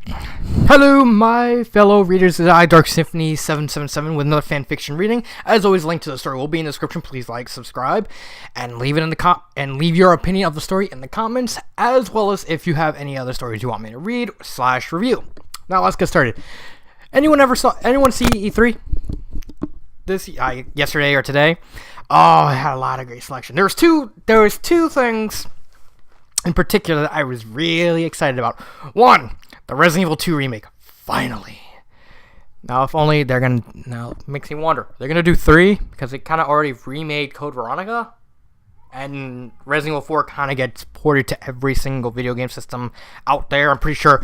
Hello, my fellow readers. It's I, Dark Symphony 777, with another fanfiction reading. As always, link to the story will be in the description. Please like, subscribe, and leave it in the and leave your opinion of the story in the comments, as well as if you have any other stories you want me to read / review. Now let's get started. Anyone see E3 yesterday or today? Oh, it had a lot of great selection. There was two things in particular that I was really excited about. One, the Resident Evil 2 remake, finally. Now, if only they're gonna, now it makes me wonder, they're gonna do 3, because they kind of already remade Code Veronica, and Resident Evil 4 kind of gets ported to every single video game system out there. I'm pretty sure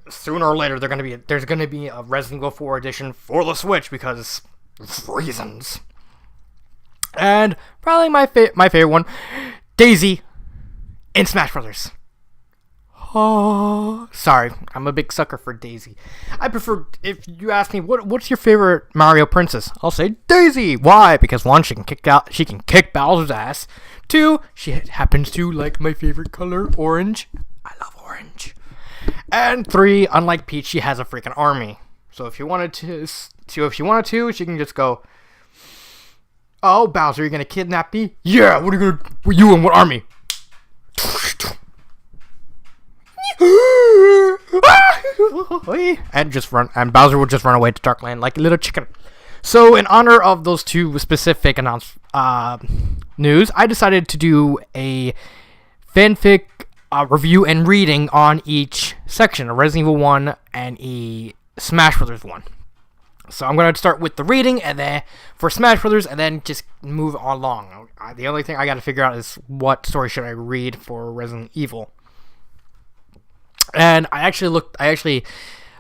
sooner or later there's gonna be a Resident Evil 4 edition for the Switch, because reasons. And probably my favorite one, Daisy in Smash Brothers. Oh, sorry, I'm a big sucker for Daisy. I prefer, if you ask me, what's your favorite Mario princess? I'll say Daisy. Why? Because 1, she can kick Bowser's ass. 2, she happens to like my favorite color, orange. I love orange. And 3, unlike Peach, she has a freaking army. So if she wanted to, she can just go, "Oh, Bowser, you're gonna kidnap me? Yeah, what are you gonna? You and what army?" and Bowser will just run away to Darkland like a little chicken. So in honor of those two specific news, I decided to do a fanfic review and reading on each section, a Resident Evil 1 and a Smash Brothers 1. So I'm going to start with the reading, and then for Smash Brothers, and then just move along. The only thing I got to figure out is what story should I read for Resident Evil. And I actually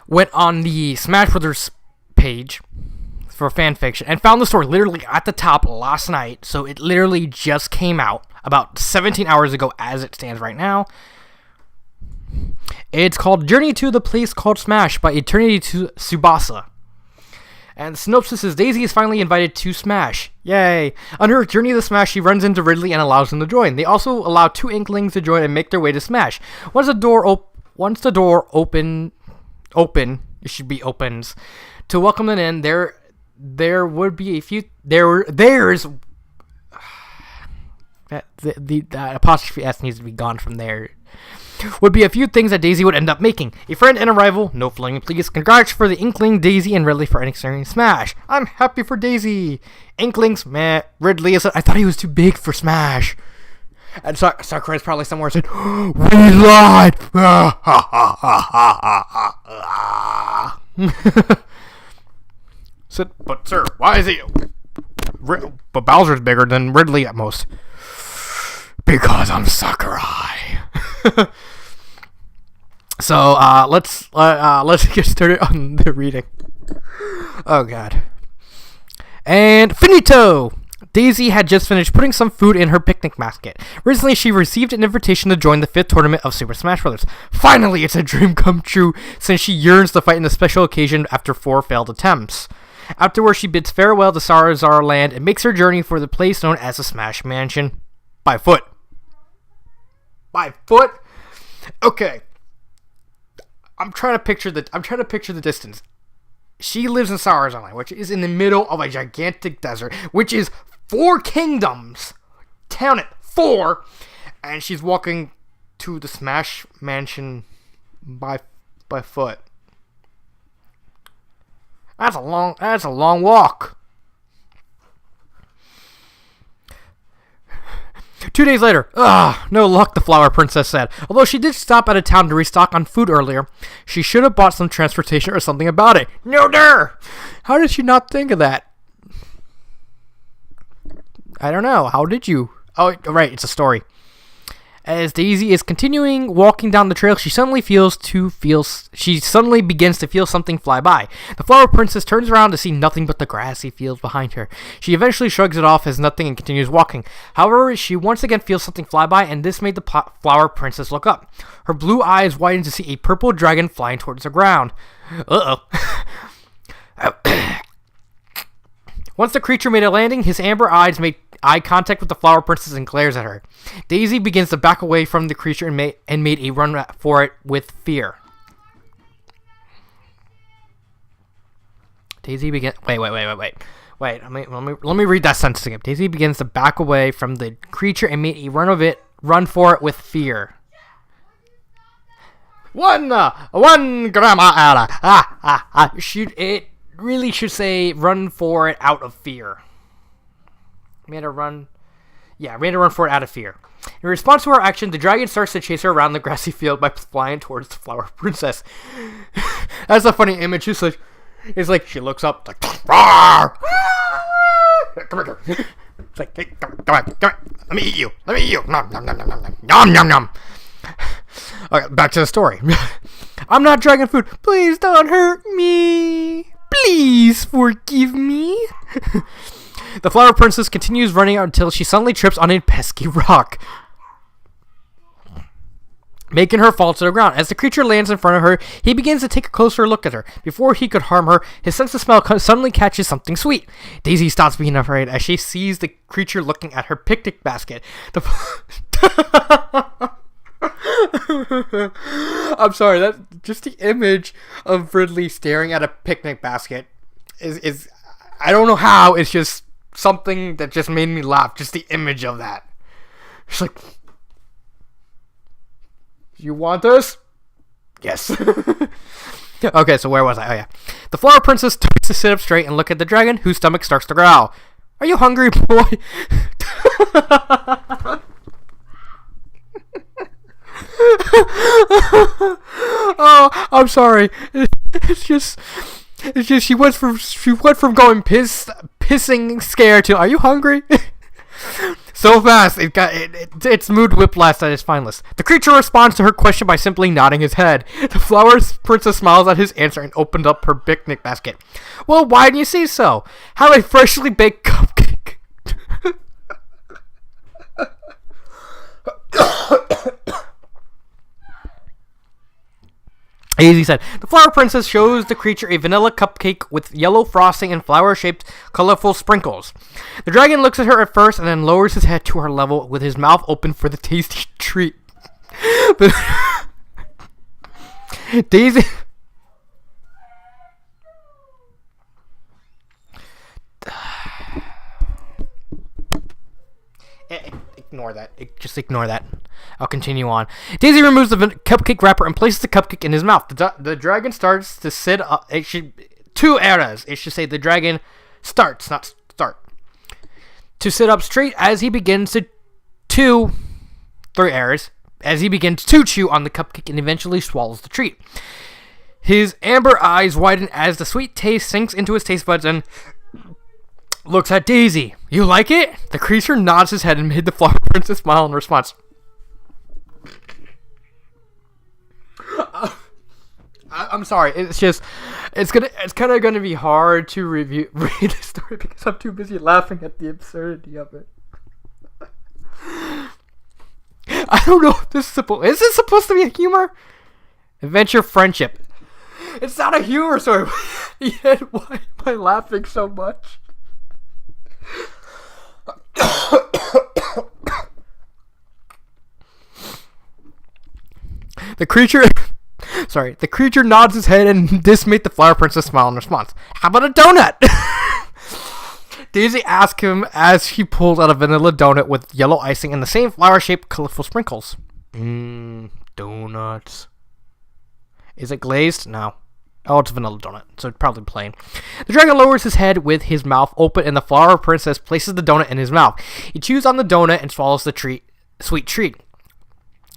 went on the Smash Brothers page for fanfiction and found the story literally at the top last night. So it literally just came out about 17 hours ago as it stands right now. It's called Journey to the Place Called Smash by Eternity to Tsubasa. And the synopsis is, Daisy is finally invited to Smash. Yay! On her journey to Smash, she runs into Ridley and allows them to join. They also allow 2 Inklings to join and make their way to Smash. Once the door opens, it should be opens, to welcome them in, there would be a few, there's, the apostrophe S needs to be gone from there. Would be a few things that Daisy would end up making. A friend and a rival, no flinging please. Congrats for the Inkling, Daisy, and Ridley for entering Smash. I'm happy for Daisy. Inklings, meh. Ridley, I thought he was too big for Smash. And Sakura's probably somewhere said, "We lied!" Said, "But sir, why is he? But Bowser's bigger than Ridley at most." Because I'm Sakurai. So let's get started on the reading. Oh god. And finito! Daisy had just finished putting some food in her picnic basket. Recently, she received an invitation to join the 5th tournament of Super Smash Bros. Finally, it's a dream come true, since she yearns to fight in a special occasion after 4 failed attempts. Afterwards, she bids farewell to Sarazar Land and makes her journey for the place known as the Smash Mansion. By foot. By foot? Okay. I'm trying to picture the distance. She lives in Sarazar Land, which is in the middle of a gigantic desert, which is 4 kingdoms. Count it, 4. And she's walking to the Smash Mansion by foot. That's a long walk. 2 days later, no luck, the Flower Princess said. Although she did stop at a town to restock on food earlier, she should have bought some transportation or something about it. No der! How did she not think of that? I don't know. How did you? Oh, right, it's a story. As Daisy is continuing walking down the trail, she suddenly begins to feel something fly by. The Flower Princess turns around to see nothing but the grassy fields behind her. She eventually shrugs it off as nothing and continues walking. However, she once again feels something fly by, and this made the Flower Princess look up. Her blue eyes widen to see a purple dragon flying towards the ground. Once the creature made a landing, his amber eyes made eye contact with the Flower Princess and glares at her. Daisy begins to back away from the creature and made a run for it with fear. Daisy begins. Wait. Wait. Let me read that sentence again. Daisy begins to back away from the creature and immediately run for it with fear. One grandma. It really should say run for it out of fear. Made her run for it out of fear. In response to her action, the dragon starts to chase her around the grassy field by flying towards the flower princess. That's a funny image. It's like she looks up, like, Rawr! Come here. It's like, hey, come on. Let me eat you. Nom, nom, nom, nom, nom, nom, nom, nom. Okay, back to the story. I'm not dragon food. Please don't hurt me. Please forgive me. The flower princess continues running out until she suddenly trips on a pesky rock, making her fall to the ground. As the creature lands in front of her, he begins to take a closer look at her. Before he could harm her, his sense of smell suddenly catches something sweet. Daisy stops being afraid as she sees the creature looking at her picnic basket. I'm sorry, that just the image of Ridley staring at a picnic basket is I don't know how, it's just something that just made me laugh. Just the image of that. It's like, you want this? Yes. Okay, so where was I? Oh, yeah. The flower princess starts to sit up straight and look at the dragon, whose stomach starts to growl. Are you hungry, boy? Oh, I'm sorry. It's just she went from going pissing scared to, are you hungry? So fast, its mood whiplash at its finest. The creature responds to her question by simply nodding his head. The flower princess smiles at his answer and opened up her picnic basket. Well, why didn't you say so? Have a freshly baked cupcake. Daisy said. The flower princess shows the creature a vanilla cupcake with yellow frosting and flower-shaped, colorful sprinkles. The dragon looks at her at first and then lowers his head to her level with his mouth open for the tasty treat. Daisy... Ignore that. Just ignore that. I'll continue on. Daisy removes the cupcake wrapper and places the cupcake in his mouth. The dragon starts to sit up. It should 2 eras. It should say the dragon starts, not start, to sit up straight as he begins to 3 eras. As he begins to chew on the cupcake and eventually swallows the treat. His amber eyes widen as the sweet taste sinks into his taste buds and looks at Daisy. You like it? The creature nods his head and made the flower princess smile in response. I'm sorry. It's kind of gonna be hard to read the story because I'm too busy laughing at the absurdity of it. I don't know if this is this supposed to be a humor? Adventure friendship. It's not a humor story. Yet why am I laughing so much? The creature nods his head and this made the flower princess smile in response. How about a donut? Daisy asked him as she pulled out a vanilla donut with yellow icing and the same flower-shaped colorful sprinkles. Donuts. Is it glazed? No. Oh, it's a vanilla donut, so it's probably plain. The dragon lowers his head with his mouth open, and the flower princess places the donut in his mouth. He chews on the donut and swallows the sweet treat.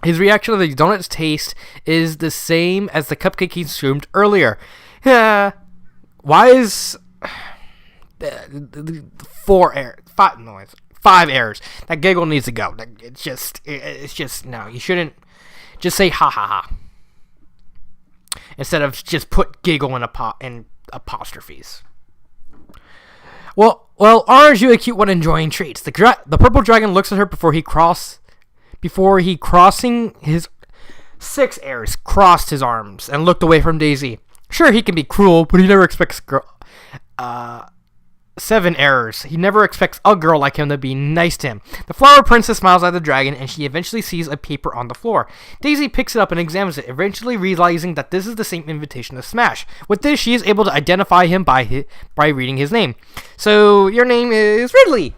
His reaction to the donut's taste is the same as the cupcake he consumed earlier. Why is 5 errors? That giggle needs to go. It's just no. You shouldn't just say ha ha ha. Instead of just put giggle in apostrophes. Well, aren't you a cute one enjoying treats? The purple dragon looks at her before he crossing his 6 errors, crossed his arms and looked away from Daisy. Sure, he can be cruel, but he never expects 7 errors. He never expects a girl like him to be nice to him. The Flower Princess smiles at the dragon, and she eventually sees a paper on the floor. Daisy picks it up and examines it, eventually realizing that this is the same invitation to Smash. With this, she is able to identify him by reading his name. So, your name is Ridley.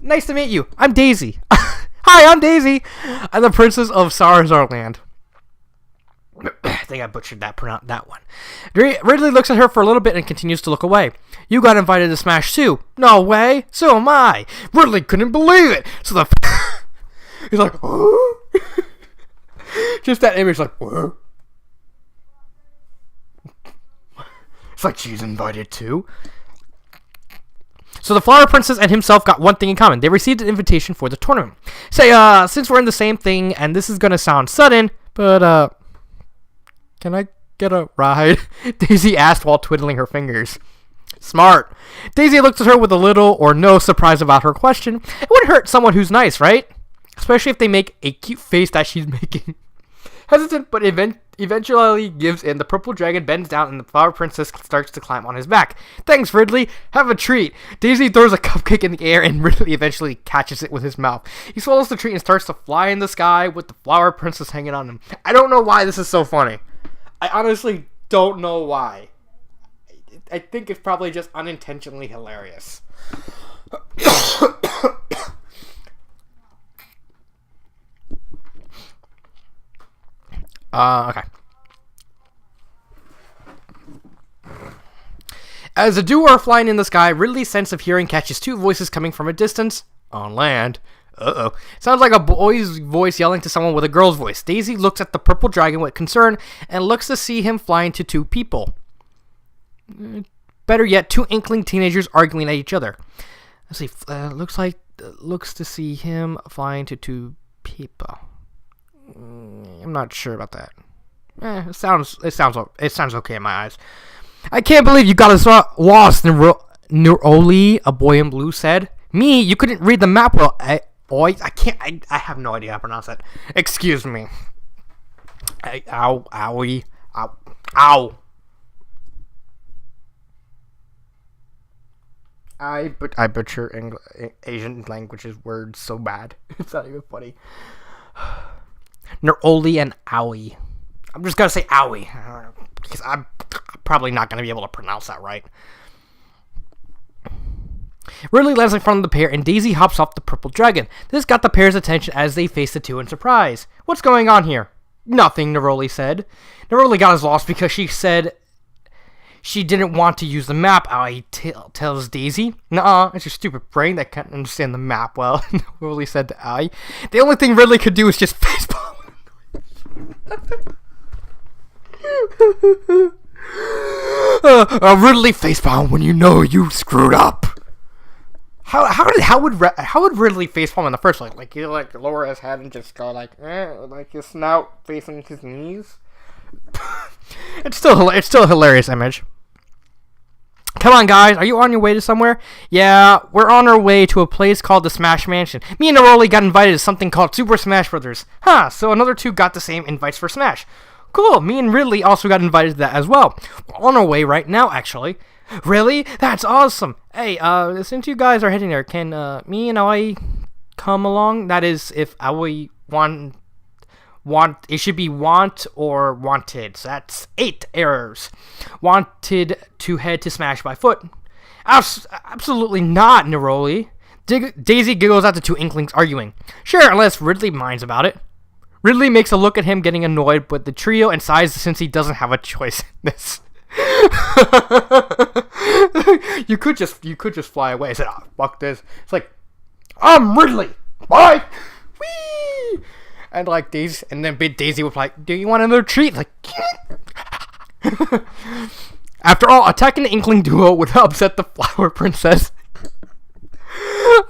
Nice to meet you. I'm Daisy. Hi, I'm Daisy. I'm the Princess of Sarazarland. I think I butchered that one. Ridley looks at her for a little bit and continues to look away. You got invited to Smash too. No way. So am I. Ridley couldn't believe it. So he's like, oh? Just that image, like, whoa. It's like she's invited too. So the Flower Princess and himself got one thing in common. They received an invitation for the tournament. Say, since we're in the same thing, and this is gonna sound sudden, but can I get a ride? Daisy asked while twiddling her fingers. Smart. Daisy looked at her with a little or no surprise about her question. It wouldn't hurt someone who's nice, right? Especially if they make a cute face that she's making. Hesitant, but eventually gives in. The purple dragon bends down and the Flower Princess starts to climb on his back. Thanks, Ridley. Have a treat. Daisy throws a cupcake in the air and Ridley eventually catches it with his mouth. He swallows the treat and starts to fly in the sky with the Flower Princess hanging on him. I don't know why this is so funny. I honestly don't know why. I think it's probably just unintentionally hilarious. Okay. As the duo are flying in the sky, Ridley's sense of hearing catches 2 voices coming from a distance. On land. Uh-oh. Sounds like a boy's voice yelling to someone with a girl's voice. Daisy looks at the purple dragon with concern and looks to see him flying to 2 people. Better yet, 2 inkling teenagers arguing at each other. Let's see. Looks to see him flying to 2 people. I'm not sure about that. It sounds okay in my eyes. I can't believe you got us lost, Neroli, a boy in blue said. Me, you couldn't read the map well. I have no idea how to pronounce that. Excuse me. Ow. I butcher Asian languages words so bad. It's not even funny. Neroli and Owie. I'm just gonna say Owie because I'm probably not gonna be able to pronounce that right. Ridley lands in front of the pair, and Daisy hops off the purple dragon. This got the pair's attention as they face the 2 in surprise. What's going on here? Nothing, Neroli said. Neroli got us lost because she said she didn't want to use the map, Aoi tells Daisy. Nuh-uh, it's your stupid brain that can't understand the map well, Neroli said to Aoi. The only thing Ridley could do is just facepalm. Ridley facepalm when you know you screwed up. How would Ridley facepalm in the first place? Like, he lower his head and just go like his snout facing his knees. It's still a hilarious image. Come on, guys, are you on your way to somewhere? Yeah, we're on our way to a place called the Smash Mansion. Me and Neroli got invited to something called Super Smash Brothers. Huh? So another 2 got the same invites for Smash. Cool. Me and Ridley also got invited to that as well. We're on our way right now, actually. Really? That's awesome. Hey, since you guys are heading there, can me and Aoi come along? That is, if Aoi want it should be want or wanted. So that's 8 errors. Wanted to head to Smash by foot. Absolutely not, Neroli. Daisy giggles at the 2 inklings arguing. Sure, unless Ridley minds about it. Ridley makes a look at him getting annoyed with the trio and sighs since he doesn't have a choice in this. You could just fly away. I said, oh, fuck this. It's like, I'm Ridley. Bye. Whee! And like Daisy, and then Big Daisy was like, do you want another treat? Like, after all, attacking the inkling duo would upset the Flower Princess.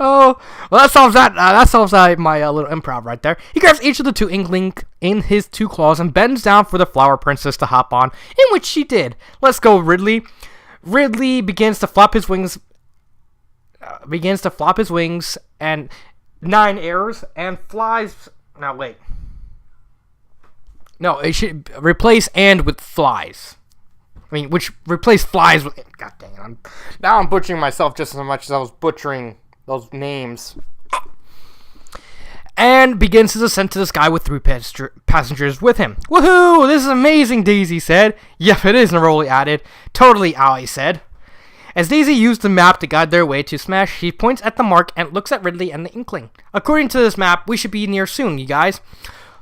Oh, well, that solves my little improv right there. He grabs each of the 2 inkling in his 2 claws and bends down for the Flower Princess to hop on, in which she did. Let's go, Ridley. Ridley begins to flop his wings, and 9 errors, and flies. Now wait. No, it should replace and with flies. I mean, which replaced flies with... God dang it. Now I'm butchering myself just as much as I was butchering those names. And begins his ascent to the sky with 3 passengers with him. Woohoo! This is amazing, Daisy said. Yep, it is, Neroli added. Totally, Ally said. As Daisy used the map to guide their way to Smash, she points at the mark and looks at Ridley and the Inkling. According to this map, we should be near soon, you guys.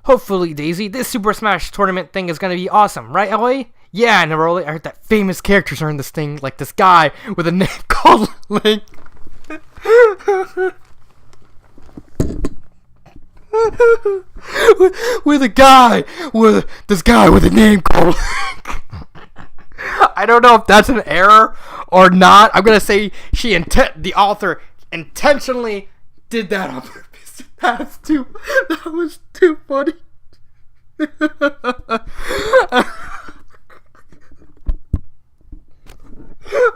Hopefully, Daisy, this Super Smash tournament thing is going to be awesome, right, Ellie? Yeah, Neroli, I heard that famous characters are in this thing, like this guy with a name called Link. with this guy with a name called Link. I don't know if that's an error or not. I'm gonna say the author intentionally did that on purpose. That was too funny.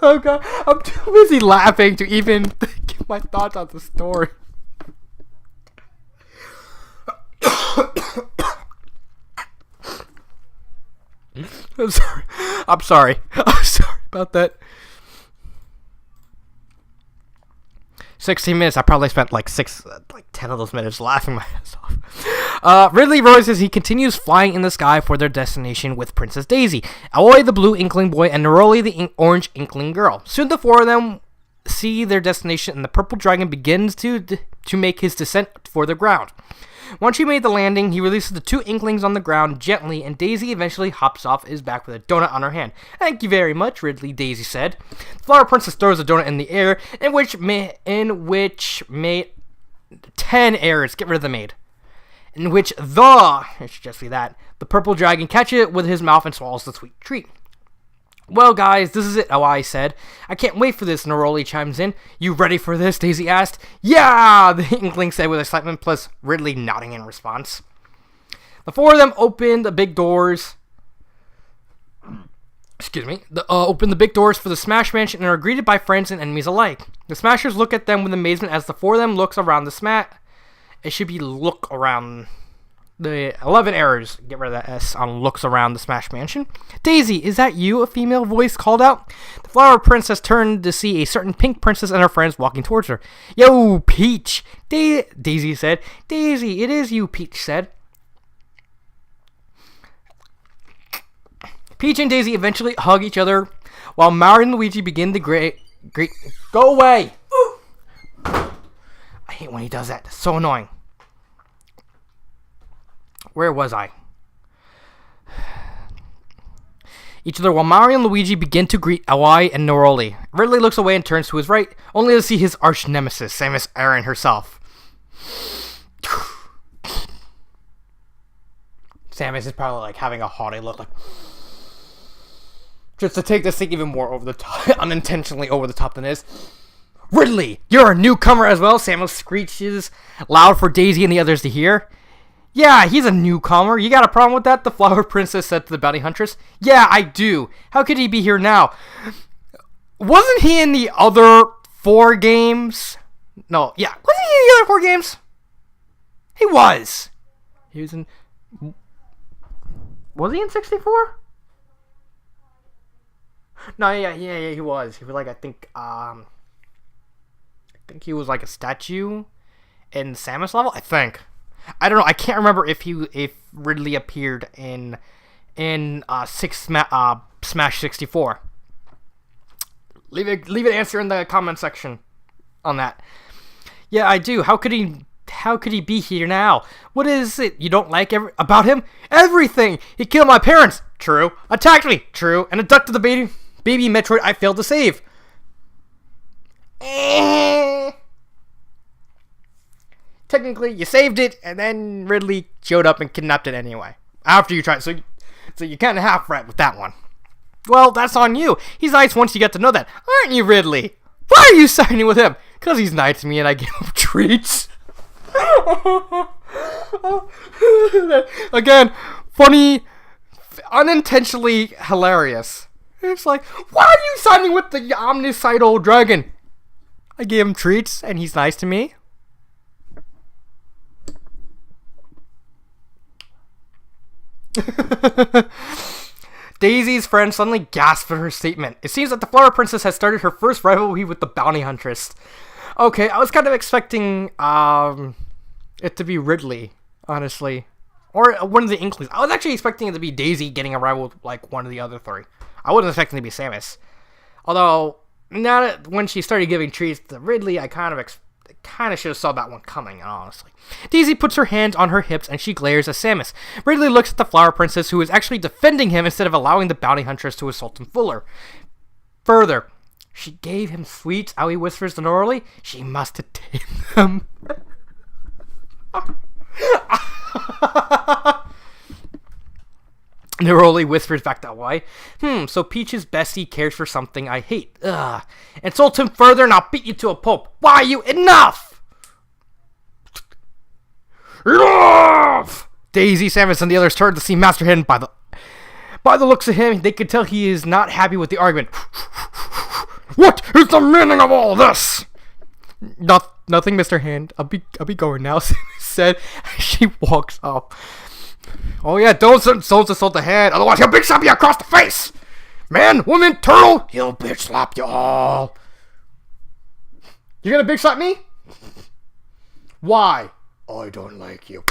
Oh god, I'm too busy laughing to even give my thoughts on the story. I'm sorry about that. 16 minutes. I probably spent like 10 of those minutes laughing my ass off. Ridley realizes he continues flying in the sky for their destination with Princess Daisy, Aoi the blue Inkling boy, and Neroli the orange Inkling girl. Soon the 4 of them see their destination, and the purple dragon begins to make his descent for the ground. Once he made the landing, he releases the 2 Inklings on the ground gently, and Daisy eventually hops off his back with a donut on her hand. Thank you very much, Ridley, Daisy said. The Flower Princess throws a donut in the air, in which made 10 errors. Get rid of the maid. In which it should just be that, the purple dragon catches it with his mouth and swallows the sweet treat. Well, guys, this is it, Oi said. I can't wait for this, Neroli chimes in. You ready for this, Daisy asked. Yeah, the Inkling said with excitement, plus Ridley nodding in response. The 4 of them opened the big doors. Opened the big doors for the Smash Mansion and are greeted by friends and enemies alike. The Smashers look at them with amazement as the 4 of them looks around the Smash. It should be look around. The 11 errors, get rid of that S, on looks around the Smash Mansion. Daisy, is that you? A female voice called out. The Flower Princess turned to see a certain pink princess and her friends walking towards her. Yo, Peach, Daisy said. Daisy, it is you, Peach said. Peach and Daisy eventually hug each other while Mario and Luigi begin the great. Go away! I hate when he does that. It's so annoying. Where was I? Each other while Mario and Luigi begin to greet Oi and Neroli. Ridley looks away and turns to his right, only to see his arch nemesis, Samus Aran herself. Samus is probably like having a haughty look, like just to take this thing even more over the top, unintentionally over the top than it is. Ridley, you're a newcomer as well, Samus screeches loud for Daisy and the others to hear. Yeah, he's a newcomer. You got a problem with that? The Flower Princess said to the bounty huntress. Yeah, I do. How could he be here now? Wasn't he in the other 4 games? No, yeah. Wasn't he in the other 4 games? He was. He was in... Was he in 64? No, yeah, he was. He was like, I think he was like a statue in Samus level, I think. I don't know. I can't remember if Ridley appeared in Smash 64. Leave an answer in the comment section on that. Yeah, I do. How could he be here now? What is it you don't like about him? Everything. He killed my parents. True. Attacked me. True. And abducted the baby Metroid I failed to save. Technically, you saved it, and then Ridley showed up and kidnapped it anyway. After you tried, so you kind of half right with that one. Well, that's on you. He's nice once you get to know that. Aren't you, Ridley? Why are you siding with him? Because he's nice to me and I give him treats. Again, funny, unintentionally hilarious. It's like, why are you siding with the omnicidal dragon? I gave him treats and he's nice to me. Daisy's friend suddenly gasped at her statement. It seems that the Flower Princess has started her first rivalry with the bounty huntress. Okay, I was kind of expecting it to be Ridley, honestly. Or one of the Inklings. I was actually expecting it to be Daisy getting a rival with, like, one of the other three. I wasn't expecting it to be Samus. Although, now that when she started giving treats to Ridley, I kind of should have saw that one coming, honestly. Daisy puts her hands on her hips and she glares at Samus. Ridley looks at the Flower Princess, who is actually defending him instead of allowing the bounty huntress to assault him further. She gave him sweets, Aoi whispers to Norley. She must have taken them. Neroli whispers back to Hawaii. So Peach's bestie cares for something I hate. Ugh. Insult him further and I'll beat you to a pulp. Why you? Enough! Enough! Daisy, Samus, and the others turn to see Master Hand. By the looks of him, they could tell he is not happy with the argument. What is the meaning of all this? Nothing, Mr. Hand. I'll be going now, Samus said as she walks off. Oh yeah, don't insult the Hand, otherwise he'll big slap you across the face! Man, woman, turtle, he'll bitch slap you all. You gonna big slap me? Why? I don't like you.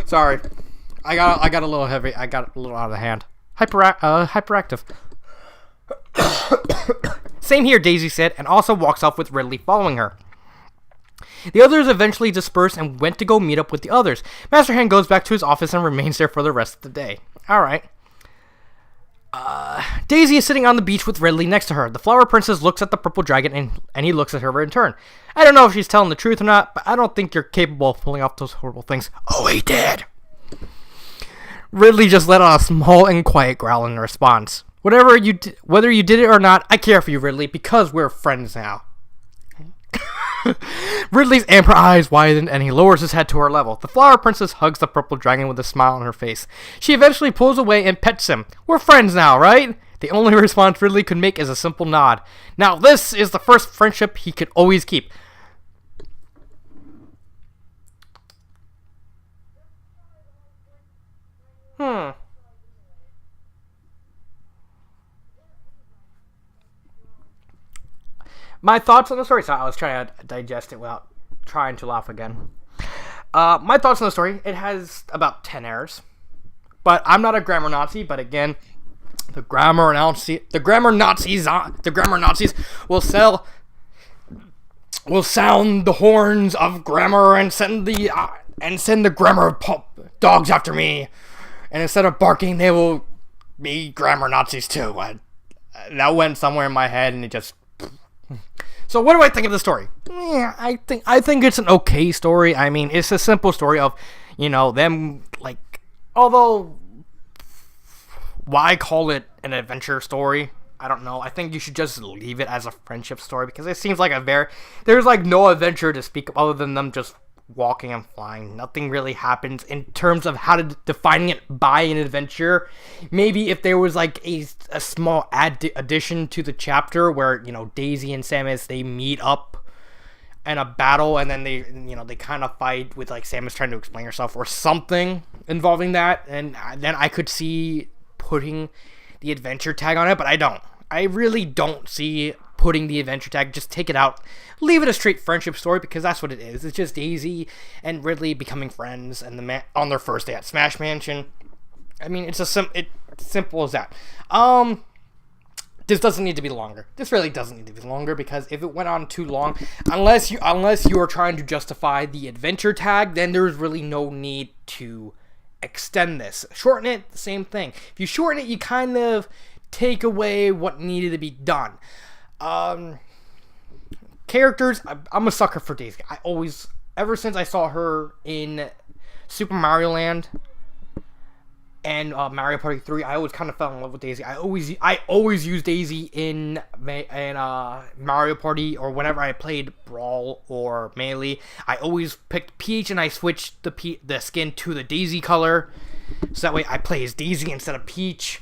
Sorry. I got a little heavy. I got a little out of the hand. Hyperactive. Same here, Daisy said, and also walks off with Ridley following her. The others eventually dispersed and went to go meet up with the others. Master Hand goes back to his office and remains there for the rest of the day. Alright. Daisy is sitting on the beach with Ridley next to her. The Flower Princess looks at the purple dragon and he looks at her in turn. I don't know if she's telling the truth or not, but I don't think you're capable of pulling off those horrible things. Oh, he did! Ridley just let out a small and quiet growl in response. Whether you did it or not, I care for you, Ridley, because we're friends now. Ridley's amber eyes widen and he lowers his head to her level. The Flower Princess hugs the purple dragon with a smile on her face. She eventually pulls away and pets him. We're friends now, right? The only response Ridley could make is a simple nod. Now this is the first friendship he could always keep. My thoughts on the story. So I was trying to digest it without trying to laugh again. My thoughts on the story. It has about 10 errors. But I'm not a grammar Nazi. But again, the grammar Nazis will sound the horns of grammar and send the grammar dogs after me. And instead of barking, they will be grammar Nazis too. That went somewhere in my head, and it just. So what do I think of the story? Yeah, I think it's an okay story. I mean, it's a simple story of, them, like, although, why call it an adventure story? I don't know. I think you should just leave it as a friendship story, because it seems like there's like no adventure to speak of other than them just walking and flying. Nothing really happens in terms of how to defining it by an adventure. Maybe if there was like a small addition to the chapter where Daisy and Samus, they meet up in a battle and then they kind of fight with like Samus trying to explain herself or something involving that, and then I could see putting the adventure tag on it, but I really don't see putting the adventure tag. Just take it out, leave it a straight friendship story, because that's what it is. It's just Daisy and Ridley becoming friends and on their first day at Smash Mansion. I mean, it's simple as that. This doesn't need to be longer. This really doesn't need to be longer, because if it went on too long, unless you are trying to justify the adventure tag, then there's really no need to extend this. Shorten it, the same thing. If you shorten it, you kind of take away what needed to be done. Characters, I'm a sucker for Daisy. Ever since I saw her in Super Mario Land and Mario Party 3, I always kind of fell in love with Daisy. I always use Daisy in Mario Party, or whenever I played Brawl or Melee. I always picked Peach and I switched the skin to the Daisy color, so that way I play as Daisy instead of Peach.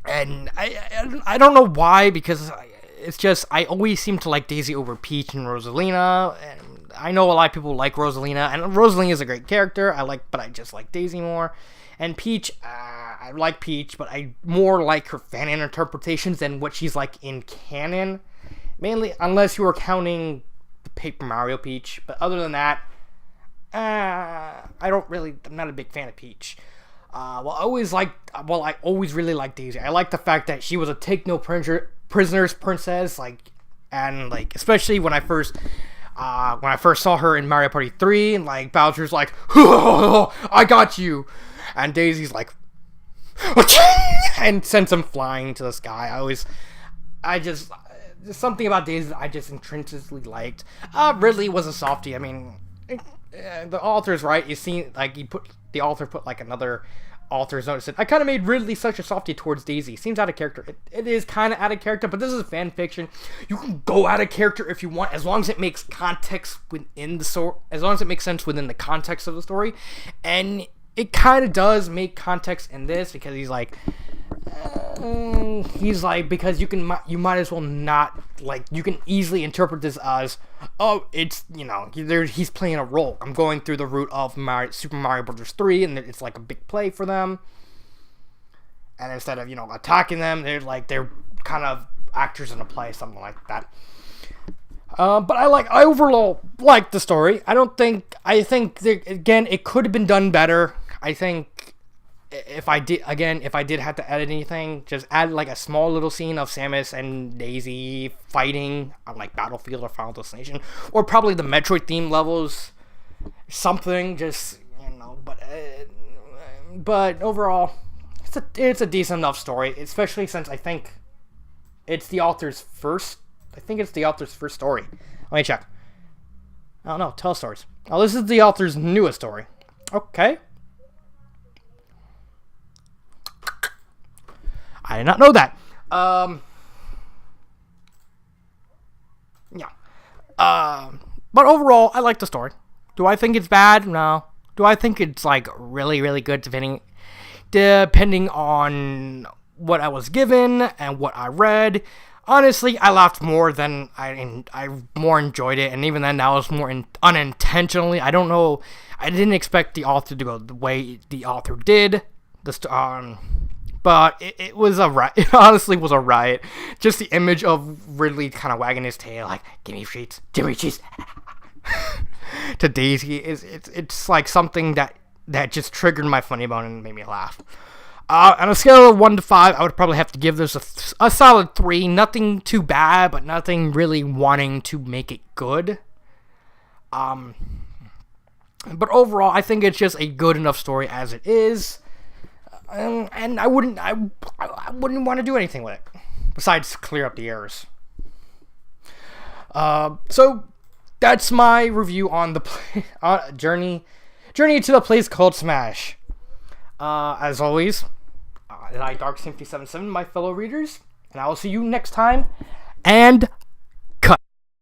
And I don't know why, because it's just I always seem to like Daisy over Peach and Rosalina, and I know a lot of people like Rosalina, and Rosalina is a great character. But I just like Daisy more. And Peach, I like Peach, but I more like her fan interpretations than what she's like in canon. Mainly, unless you were counting the Paper Mario Peach. But other than that, I'm not a big fan of Peach. I always really liked Daisy. I like the fact that she was a take no prisoners princess, especially when I first saw her in Mario Party 3, and like Bowser's like, oh, I got you, and Daisy's like, and sends him flying to the sky. There's something about Daisy that I just intrinsically liked. Ridley was a softie. I mean, the author's right. You see, like the author put like another author's note said, I kind of made Ridley such a softie towards Daisy. Seems out of character. It is kind of out of character, but this is fan fiction. You can go out of character if you want, as long as it makes context within the story, as long as it makes sense within the context of the story. And it kind of does make context in this, because because you might as well not, like, you can easily interpret this as, oh, it's, he's playing a role. I'm going through the route of Super Mario Bros. 3, and it's like a big play for them. And instead of, attacking them, they're kind of actors in a play, something like that. But I overall like the story. I think again, it could have been done better. I think if I did have to edit anything, just add like a small little scene of Samus and Daisy fighting on like Battlefield or Final Destination, or probably the Metroid theme levels, something, just, but overall, it's a decent enough story, especially since I think it's the author's first story. Let me check. I don't know, tell stories. Oh, this is the author's newest story. Okay. I did not know that. Yeah. But overall, I like the story. Do I think it's bad? No. Do I think it's like really, really good, depending on what I was given and what I read? Honestly, I laughed more than I more enjoyed it, and even then, that was more unintentionally. I don't know. I didn't expect the author to go the way the author did. But it was a riot. It honestly was a riot. Just the image of Ridley kind of wagging his tail, like, give me treats, to Daisy it's like something that just triggered my funny bone and made me laugh. On a scale of 1 to 5, I would probably have to give this a solid 3. Nothing too bad, but nothing really wanting to make it good. But overall, I think it's just a good enough story as it is. And I wouldn't want to do anything with it besides clear up the errors. So that's my review on the journey to the place called Smash. As always, I Dark Symphony 77, my fellow readers, and I will see you next time. And